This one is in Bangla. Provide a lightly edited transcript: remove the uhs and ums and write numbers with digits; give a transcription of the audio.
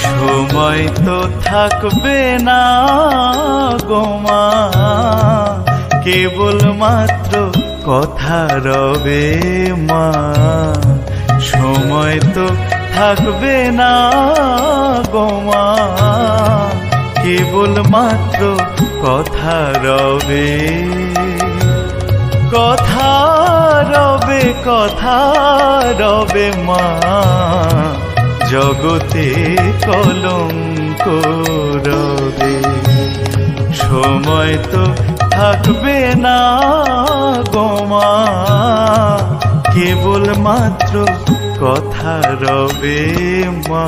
সময় তো থাকবে না গো মা, কেবল মাত্র কথা রবে মা। সময় তো থাকবে না গো মা, কেবল মাত্র কথা রবে। কথা রবে, কথা রবে মা, জগতে কলঙ্ক রবে। সময় তো থাকবে না গো মা, কেবল মাত্র কথা রবে মা।